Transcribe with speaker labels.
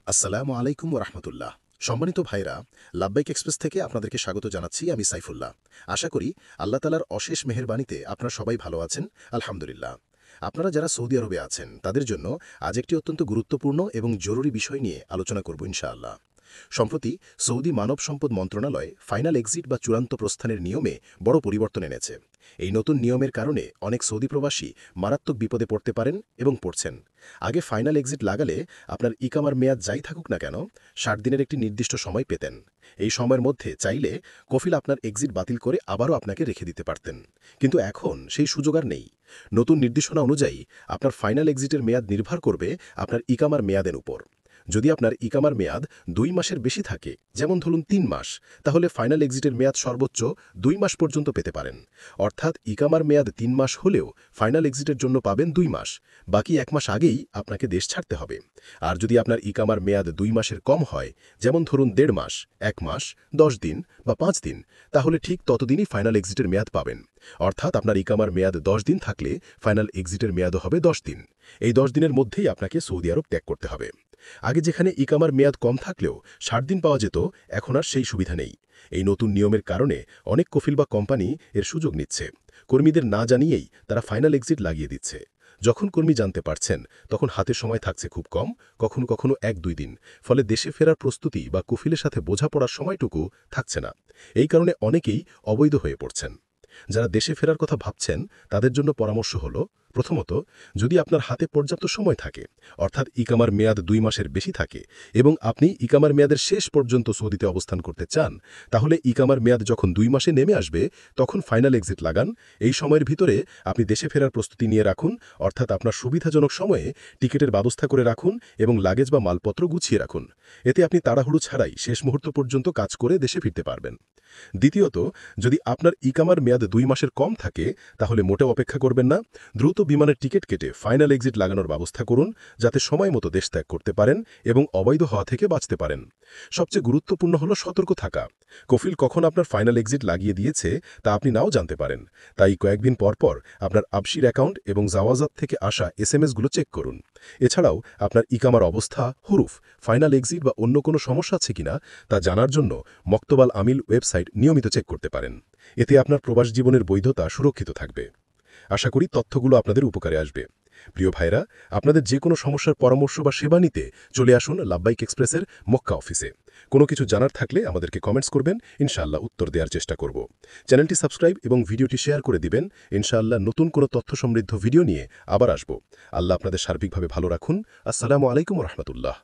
Speaker 1: আসসালামু আলাইকুম ওরহমতুল্লাহ। সম্মানিত ভাইরা, লাব্বাইক এক্সপ্রেস থেকে আপনাদেরকে স্বাগত জানাচ্ছি। আমি সাইফুল্লাহ। আশা করি আল্লাহ তালার অশেষ মেহেরবানিতে আপনারা সবাই ভালো আছেন, আলহামদুলিল্লাহ। আপনারা যারা সৌদি আরবে আছেন তাদের জন্য আজ একটি অত্যন্ত গুরুত্বপূর্ণ এবং জরুরি বিষয় নিয়ে আলোচনা করব ইনশাআল্লাহ। সম্প্রতি সৌদি মানব সম্পদ মন্ত্রণালয় ফাইনাল এক্সিট বা চূড়ান্ত প্রস্থানের নিয়মে বড় পরিবর্তন এনেছে। এই নতুন নিয়মের কারণে অনেক সৌদি প্রবাসী মারাত্মক বিপদে পড়তে পারেন এবং পড়ছেন। আগে ফাইনাল এক্সিট লাগালে আপনার ইকামার মেয়াদ যাই থাকুক না কেন ৬০ দিনের একটি নির্দিষ্ট সময় পেতেন। এই সময়ের মধ্যে চাইলে কফিল আপনার এক্সিট বাতিল করে আবারও আপনাকে রেখে দিতে পারতেন। কিন্তু এখন সেই সুযোগ আর নেই। নতুন নির্দেশনা অনুযায়ী আপনার ফাইনাল এক্সিটের মেয়াদ নির্ভর করবে আপনার ইকামার মেয়াদের উপর। যদি আপনার ইকামার মেয়াদ ২ মাসের বেশি থাকে, যেমন ধরুন ৩ মাস, তাহলে ফাইনাল এক্সিটের মেয়াদ সর্বোচ্চ ২ মাস পর্যন্ত পেতে পারেন। অর্থাৎ ইকামার মেয়াদ ৩ মাস হলেও ফাইনাল এক্সিটের জন্য পাবেন ২ মাস। বাকি ১ মাস আগেই আপনাকে দেশ ছাড়তে হবে। আর যদি আপনার ইকামার মেয়াদ ২ মাসের কম হয়, যেমন ধরুন ১.৫ মাস, ১ মাস, ১০ দিন বা ৫ দিন, তাহলে ঠিক ততদিনই ফাইনাল এক্সিটের মেয়াদ পাবেন। অর্থাৎ আপনার ইকামার মেয়াদ ১০ দিন থাকলে ফাইনাল এক্সিটের মেয়াদও হবে ১০ দিন। এই ১০ দিনের মধ্যেই আপনাকে সৌদি আরব ত্যাগ করতে হবে। আগে যেখানে ইকামার মেয়াদ কম থাকলেও ৬০ দিন পাওয়া যেত, এখন আর সেই সুবিধা নেই। এই নতুন নিয়মের কারণে অনেক কফিল বা কোম্পানি এর সুযোগ নিচ্ছে। কর্মীদের না জানিয়েই তারা ফাইনাল এক্সিট লাগিয়ে দিচ্ছে। যখন কর্মী জানতে পারছেন, তখন হাতে সময় থাকছে খুব কম, কখনো কখনো ১-২ দিন। ফলে দেশে ফেরার প্রস্তুতি বা কফিলের সাথে বোঝাপড়ার সময়টুকু থাকছে না। এই কারণে অনেকেই অবৈধ হয়ে পড়ছেন। যারা দেশে ফেরার কথা ভাবছেন তাদের জন্য পরামর্শ হলো, প্রথমত, যদি আপনার হাতে পর্যাপ্ত সময় থাকে, অর্থাৎ ইকামার মেয়াদ ২ মাসের বেশি থাকে এবং আপনি ইকামার মেয়াদের শেষ পর্যন্ত সৌদিতে অবস্থান করতে চান, তাহলে ইকামার মেয়াদ যখন ২ মাসে নেমে আসবে তখন ফাইনাল এক্সিট লাগান। এই সময়ের ভিতরে আপনি দেশে ফেরার প্রস্তুতি নিয়ে রাখুন, অর্থাৎ আপনার সুবিধাজনক সময়ে টিকিটের ব্যবস্থা করে রাখুন এবং লাগেজ বা মালপত্র গুছিয়ে রাখুন। এতে আপনি তাড়াহুড়ো ছাড়াই শেষ মুহূর্ত পর্যন্ত কাজ করে দেশে ফিরতে পারবেন। দ্বিতীয়ত, যদি আপনার ইকামার মেয়াদ ২ মাসের কম থাকে, তাহলে মোটেও অপেক্ষা করবেন না। দ্রুত বিমানের টিকিট কেটে ফাইনাল এক্সিট লাগানোর ব্যবস্থা করুন, যাতে সময় মতো দেশ ত্যাগ করতে পারেন এবং অবৈধ হওয়া থেকে বাঁচতে পারেন। সবচেয়ে গুরুত্বপূর্ণ হল সতর্ক থাকা। কফিল কখন আপনার ফাইনাল এক্সিট লাগিয়ে দিয়েছে তা আপনি নাও জানতে পারেন। তাই কয়েকদিন পর আপনার আবশির অ্যাকাউন্ট এবং জাওয়াজাত থেকে আসা এসএমএসগুলো চেক করুন। এছাড়াও আপনার ইকামার অবস্থা, হুরুফ, ফাইনাল এক্সিট বা অন্য কোনো সমস্যা আছে কিনা তা জানার জন্য মক্তবাল আমিল ওয়েবসাইট নিয়মিত চেক করতে পারেন। এতে আপনার প্রবাস জীবনের বৈধতা সুরক্ষিত থাকবে। আশা করি তথ্যগুলো আপনাদের উপকারে আসবে। প্রিয় ভাইরা, আপনাদের যে কোনো সমস্যার পরামর্শ বা সেবা নিতে চলে আসুন লাব্বাইক এক্সপ্রেসের মক্কা অফিসে। কোনো কিছু জানার থাকলে আমাদেরকে কমেন্টস করবেন, ইনশাআল্লাহ উত্তর দেওয়ার চেষ্টা করব। চ্যানেলটি সাবস্ক্রাইব এবং ভিডিওটি শেয়ার করে দিবেন। ইনশাআল্লাহ নতুন কোনো তথ্য সমৃদ্ধ ভিডিও নিয়ে আবার আসব। আল্লাহ আপনাদের সার্বিকভাবে ভালো রাখুন। আসসালামু আলাইকুম রহমতুল্লাহ।